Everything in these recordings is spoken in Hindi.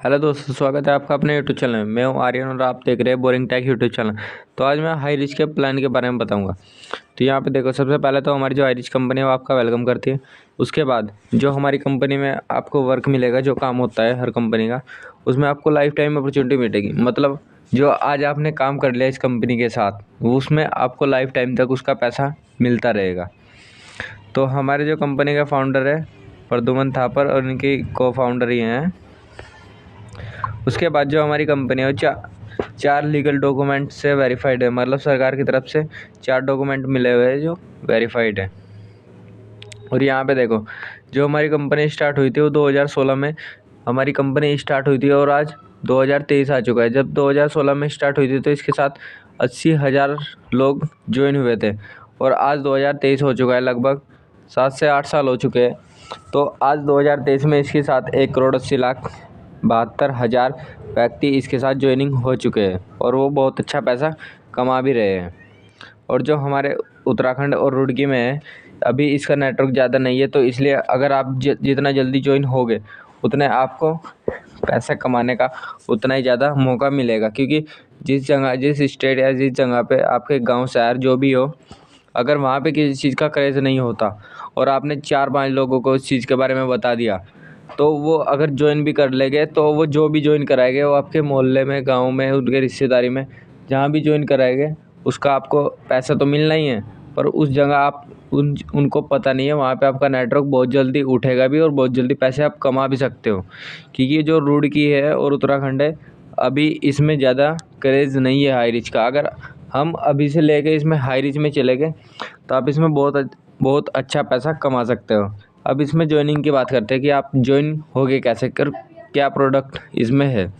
हेलो दोस्तों, स्वागत है आपका अपने यूट्यूब चैनल में। मैं हूं आर्यन और आप देख रहे हैं बोरिंग टेक यूट्यूब चैनल। तो आज मैं हाई रिच के प्लान के बारे में बताऊंगा। तो यहाँ पे देखो, सबसे पहले तो हमारी जो हाई रिच कंपनी है वो आपका वेलकम करती है। उसके बाद जो हमारी कंपनी में आपको वर्क मिलेगा, जो काम होता है हर कंपनी का, उसमें आपको लाइफ टाइम अपॉर्चुनिटी मिलेगी। मतलब जो आज आपने काम कर लिया इस कंपनी के साथ, उसमें आपको लाइफ टाइम तक उसका पैसा मिलता रहेगा। तो हमारे जो कंपनी का फाउंडर है प्रद्युमन थापर और इनके को फाउंडर ही हैं। उसके बाद जो हमारी कंपनी है वो चार लीगल डॉक्यूमेंट से वेरीफाइड है। मतलब सरकार की तरफ से 4 डॉक्यूमेंट मिले हुए हैं जो वेरीफाइड है। और यहाँ पे देखो, जो हमारी कंपनी स्टार्ट हुई थी वो 2016 में हमारी कंपनी स्टार्ट हुई थी और आज 2023 आ चुका है। जब 2016 में स्टार्ट हुई थी तो इसके साथ 80,000 लोग ज्वाइन हुए थे और आज 2023 हो चुका है, लगभग 7 से 8 साल हो चुके हैं। तो आज 2023 में इसके साथ 1,80,72,000 व्यक्ति इसके साथ ज्वाइनिंग हो चुके हैं और वो बहुत अच्छा पैसा कमा भी रहे हैं। और जो हमारे उत्तराखंड और रुड़की में है, अभी इसका नेटवर्क ज़्यादा नहीं है, तो इसलिए अगर आप जितना जल्दी ज्वाइन होगे उतने आपको पैसा कमाने का उतना ही ज़्यादा मौका मिलेगा। क्योंकि जिस जगह, जिस स्टेट या जिस जगह पे आपके गांव शहर जो भी हो, अगर वहाँ पे किसी चीज़ का क्रेज़ नहीं होता और आपने 4-5 लोगों को उस चीज़ के बारे में बता दिया, तो वो अगर ज्वाइन भी कर लेंगे तो वो जो भी ज्वाइन कराएंगे वो आपके मोहल्ले में, गाँव में, उनके रिश्तेदारी में जहाँ भी ज्वाइन कराएंगे उसका आपको पैसा तो मिलना ही है। पर उस जगह आप उनको पता नहीं है, वहाँ पे आपका नेटवर्क बहुत जल्दी उठेगा भी और बहुत जल्दी पैसे आप कमा भी सकते हो। क्योंकि जो रुड़की है और उत्तराखंड है, अभी इसमें ज़्यादा क्रेज़ नहीं है हाई रिच का। अगर हम अभी से लेके इसमें हाई रिच में चले गए तो आप इसमें बहुत अच्छा पैसा कमा सकते हो। अब इसमें ज्वाइनिंग की बात करते हैं कि आप ज्वाइन होगे कैसे, कर क्या प्रोडक्ट इसमें है।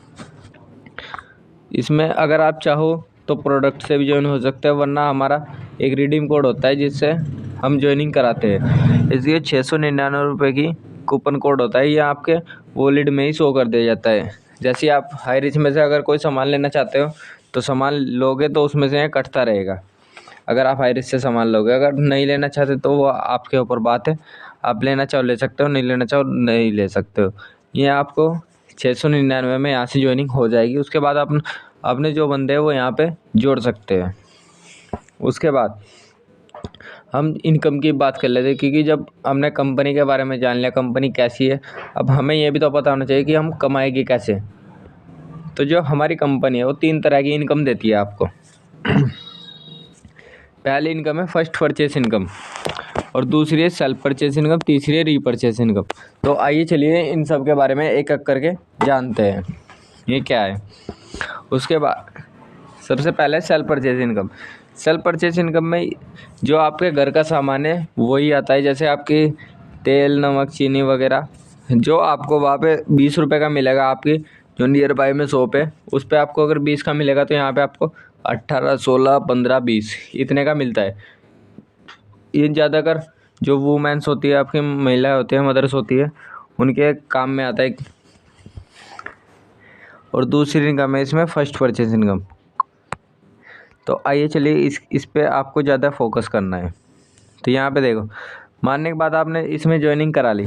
इसमें अगर आप चाहो तो प्रोडक्ट से भी ज्वाइन हो सकते हैं, वरना हमारा एक रिडीम कोड होता है जिससे हम ज्वाइनिंग कराते हैं। इसलिए 699 रुपये की कूपन कोड होता है, ये आपके वॉलेट में ही शो कर दिया जाता है। जैसे आप हाई रिच में से अगर कोई सामान लेना चाहते हो तो सामान लोगे तो उसमें से कटता रहेगा। अगर आप हाई रिच से सामान लोगे, अगर नहीं लेना चाहते तो वो आपके ऊपर बात है। आप लेना चाहो ले सकते हो, नहीं लेना चाहो नहीं ले सकते हो। ये आपको 699 में यहाँ से ज्वाइनिंग हो जाएगी। उसके बाद अपने जो बंदे हैं वो यहाँ पे जोड़ सकते हैं। उसके बाद हम इनकम की बात कर लेते हैं, क्योंकि जब हमने कंपनी के बारे में जान लिया कंपनी कैसी है, अब हमें ये भी तो पता होना चाहिए कि हम कमाएंगे कैसे। तो जो हमारी कंपनी है वो 3 तरह की इनकम देती है आपको। पहली इनकम है फर्स्ट परचेस इनकम, और दूसरी है सेल्फ परचेस इनकम, तीसरी है रीपरचेस इनकम। तो आइए चलिए इन सब के बारे में एक एक करके जानते हैं ये क्या है। उसके बाद सबसे पहले self purchase income. Self purchase income में जो आपके घर का सामान है वही आता है। जैसे आपकी तेल, नमक, चीनी वगैरह, जो आपको वहाँ पे 20 रुपये का मिलेगा, आपकी जो नियर बाय में शॉप है उस पर आपको अगर 20 का मिलेगा तो यहाँ पे आपको 18, 16, 15, 20 इतने का मिलता है। ये ज़्यादातर जो वुमेन्स होती है, आपकी महिलाएं होती है, मदर्स होती है, उनके काम में आता है। और दूसरी इनकम है इसमें फर्स्ट परचेज इनकम। तो आइए चलिए इस पे आपको ज़्यादा फोकस करना है। तो यहाँ पे देखो, मानने के बाद आपने इसमें ज्वाइनिंग करा ली,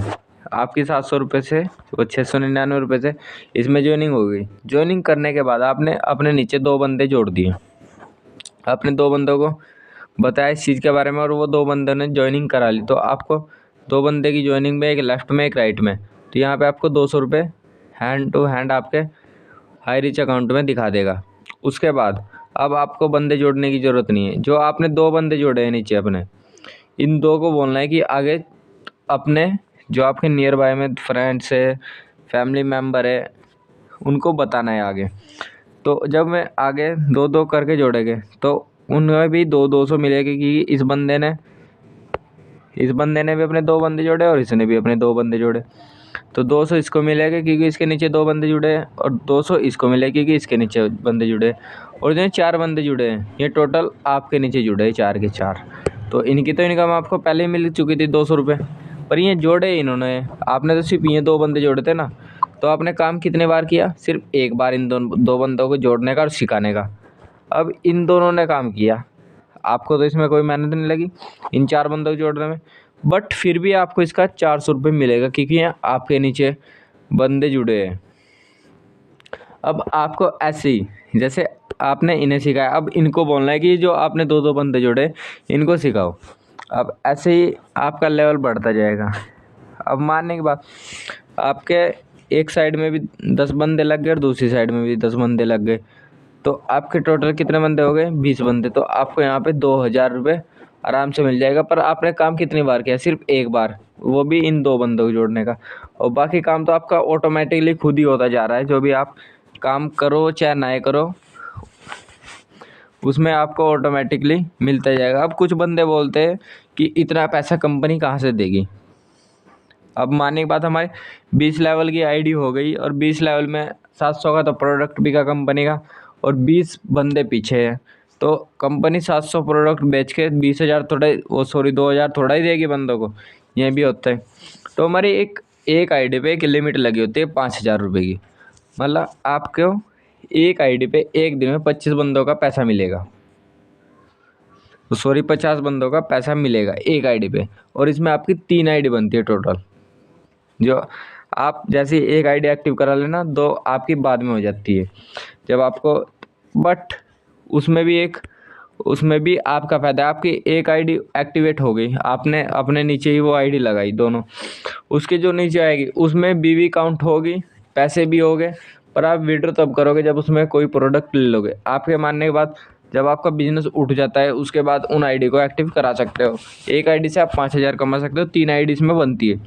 आपकी 700 रुपये से वो 699 रुपये से इसमें ज्वाइनिंग हो गई। ज्वाइनिंग करने के बाद आपने अपने नीचे 2 बंदे जोड़ दिए, अपने 2 बंदों को बताया इस चीज़ के बारे में और वो 2 बंदों ने ज्वाइनिंग करा ली। तो आपको 2 बंदे की ज्वाइनिंग में, एक लेफ़्ट में एक राइट में, तो यहाँ पे आपको 200 रुपये हैंड टू हैंड आपके हाई रिच अकाउंट में दिखा देगा। उसके बाद अब आपको बंदे जोड़ने की ज़रूरत नहीं है। जो आपने 2 बंदे जोड़े हैं नीचे अपने, इन 2 को बोलना है कि आगे अपने जो आपके नियर बाय में फ्रेंड्स है, फैमिली मेम्बर है, उनको बताना है आगे। तो जब मैं आगे 2-2 करके जोड़ेंगे तो उनमें भी 2-200 मिलेगी, कि इस बंदे ने भी अपने 2 बंदे जोड़े और इसने भी अपने 2 बंदे जोड़े। तो 200 इसको मिलेगा क्योंकि इसके नीचे 2 बंदे जुड़े हैं, और 200 इसको मिलेगा क्योंकि इसके नीचे बंदे जुड़े हैं। और जो 4 बंदे जुड़े हैं, ये टोटल आपके नीचे जुड़े हैं 4 के 4। तो इनकी तो इनकम आपको पहले ही मिल चुकी थी 200 रुपये, पर ये जोड़े इन्होंने, आपने तो सिर्फ ये 2 बंदे जोड़े थे ना। तो आपने काम कितने बार किया? सिर्फ एक बार इन 2 बंदों को जोड़ने का और सिखाने का। अब इन दोनों ने काम किया, आपको तो इसमें कोई मेहनत नहीं लगी इन 4 बंदों को जोड़ने में, बट फिर भी आपको इसका 400 रुपये मिलेगा क्योंकि यहाँ आपके नीचे बंदे जुड़े हैं। अब आपको ऐसे ही जैसे आपने इन्हें सिखाया, अब इनको बोलना है कि जो आपने दो दो बंदे जोड़े इनको सिखाओ। अब ऐसे ही आपका लेवल बढ़ता जाएगा। अब मानने के बाद आपके एक साइड में भी 10 बंदे लग गए और दूसरी साइड में भी 10 बंदे लग गए, तो आपके टोटल कितने बंदे हो गए? 20 बंदे। तो आपको यहाँ पे 2000 रुपये आराम से मिल जाएगा। पर आपने काम कितनी बार किया? सिर्फ एक बार, वो भी इन दो बंदों को जोड़ने का। और बाकी काम तो आपका ऑटोमेटिकली खुद ही होता जा रहा है। जो भी आप काम करो चाहे ना करो, उसमें आपको ऑटोमेटिकली मिलता जाएगा। अब कुछ बंदे बोलते हैं कि इतना पैसा कंपनी कहाँ से देगी। अब मानने की बात, हमारे 20 लेवल की आईडी हो गई और 20 लेवल में 700 का तो प्रोडक्ट बिका कंपनी का और 20 बंदे पीछे हैं, तो कंपनी 700 प्रोडक्ट बेच के 20,000 थोड़ा, वो सॉरी 2,000 थोड़ा ही देगी बंदों को, ये भी होता है। तो हमारी एक आईडी पे एक लिमिट लगी होती है 5,000 रुपये की। मतलब आपको एक आईडी पे एक दिन में 25 बंदों का पैसा मिलेगा, सॉरी 50 बंदों का पैसा मिलेगा एक आईडी पे। और इसमें आपकी 3 आईडी बनती है टोटल। जो आप जैसे एक आईडी एक्टिव करा लेना, दो आपकी बाद में हो जाती है जब आपको, बट उसमें भी आपका फ़ायदा है। आपकी एक आईडी एक्टिवेट हो गई, आपने अपने नीचे ही वो आईडी लगाई दोनों, उसके जो नीचे आएगी उसमें बीवी काउंट होगी, पैसे भी हो गए। पर आप विड्रॉ तब करोगे जब उसमें कोई प्रोडक्ट ले लोगे। आपके मानने के बाद जब आपका बिजनेस उठ जाता है, उसके बाद उन आईडी को एक्टिव करा सकते हो। एक आईडी से आप 5,000 कमा सकते हो, 3 आईडी इसमें बनती है,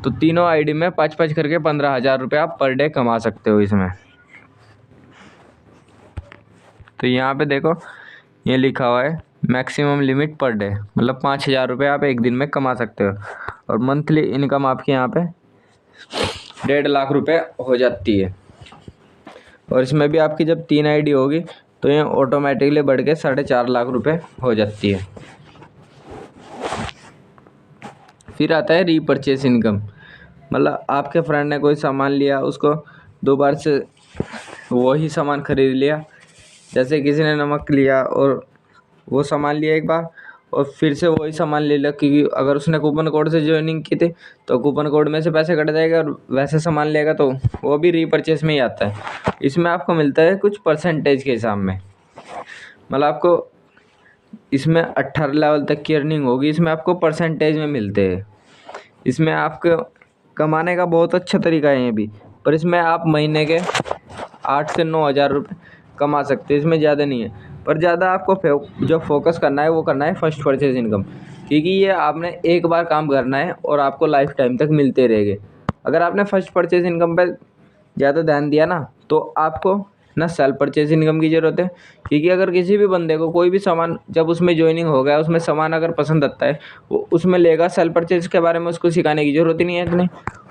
तो तीनों आईडी में 5-5 करके 15,000 रुपये आप पर डे कमा सकते हो इसमें। तो यहाँ पे देखो ये लिखा हुआ है मैक्सिमम लिमिट पर डे, मतलब 5,000 रुपये आप एक दिन में कमा सकते हो। और मंथली इनकम आपकी यहाँ पे 1.5 लाख रुपये हो जाती है। और इसमें भी आपकी जब 3 आईडी होगी तो ये ऑटोमेटिकली बढ़ के 4.5 लाख रुपये हो जाती है। फिर आता है रीपरचेस इनकम। मतलब आपके फ्रेंड ने कोई सामान लिया, उसको दोबारा से वही सामान खरीद लिया। जैसे किसी ने नमक लिया और वो सामान लिया एक बार और फिर से वही सामान ले लिया, क्योंकि अगर उसने कूपन कोड से ज्वाइनिंग की थी तो कूपन कोड में से पैसे कट जाएगा, और वैसे सामान लेगा तो वो भी रीपरचेस में ही आता है। इसमें आपको मिलता है कुछ परसेंटेज के हिसाब में। मतलब आपको इसमें 18 लेवल तक की अर्निंग होगी, इसमें आपको परसेंटेज में मिलते हैं। इसमें आपको कमाने का बहुत अच्छा तरीका है ये भी, पर इसमें आप महीने के 8 से 9,000 रुपये कमा सकते हैं। इसमें ज़्यादा नहीं है, पर ज़्यादा आपको जो फोकस करना है वो करना है फर्स्ट परचेज इनकम, क्योंकि ये आपने एक बार काम करना है और आपको लाइफ टाइम तक मिलते रहेंगे। अगर आपने फर्स्ट परचेज इनकम पर ज़्यादा ध्यान दिया ना, तो आपको ना सेल्फ परचेज इनकम की ज़रूरत है, क्योंकि अगर किसी भी बंदे को कोई भी सामान जब उसमें ज्वाइनिंग हो गया, उसमें सामान अगर पसंद आता है वो उसमें लेगा। सेल्फ परचेज के बारे में उसको सिखाने की ज़रूरत ही नहीं है इतनी।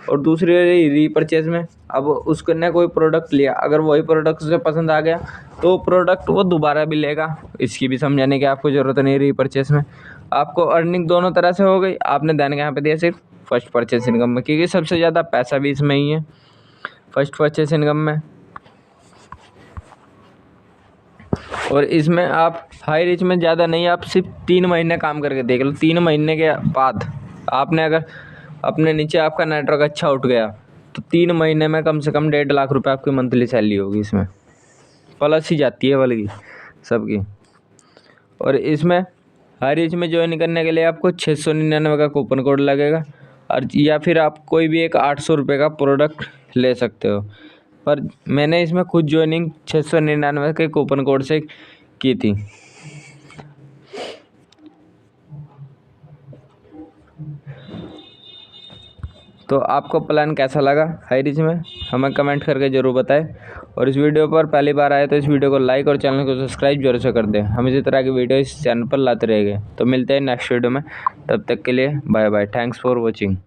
और दूसरी रीपरचेज में, अब उसने कोई प्रोडक्ट लिया, अगर वही प्रोडक्ट उसे पसंद आ गया तो प्रोडक्ट वो दोबारा भी लेगा। इसकी भी समझाने की आपको ज़रूरत नहीं है। रीपरचेज में आपको अर्निंग दोनों तरह से हो गई। आपने ध्यान यहाँ पे दिया सिर्फ फर्स्ट परचेज इनकम में, क्योंकि सबसे ज़्यादा पैसा भी इसमें ही है फर्स्ट परचेज इनकम में। और इसमें आप हाई रिच में ज़्यादा नहीं, आप सिर्फ 3 महीने काम करके देख लो। 3 महीने के बाद आपने अगर अपने नीचे आपका नेटवर्क अच्छा उठ गया तो 3 महीने में कम से कम 1.5 लाख रुपए आपकी मंथली सैलरी होगी। इसमें प्लस ही जाती है बल्कि सबकी। और इसमें हाई रिच में ज्वाइन करने के लिए आपको 699 का कूपन कोड लगेगा, और या फिर आप कोई भी एक 800 रुपये का प्रोडक्ट ले सकते हो। पर मैंने इसमें खुद ज्वाइनिंग 699 के कूपन कोड से की थी। तो आपको प्लान कैसा लगा हाई रिच में, हमें कमेंट करके ज़रूर बताएं। और इस वीडियो पर पहली बार आए तो इस वीडियो को लाइक और चैनल को सब्सक्राइब जरूर से कर दें। हम इसी तरह की वीडियो इस चैनल पर लाते रहेंगे। तो मिलते हैं नेक्स्ट वीडियो में, तब तक के लिए bye bye. Thanks for watching.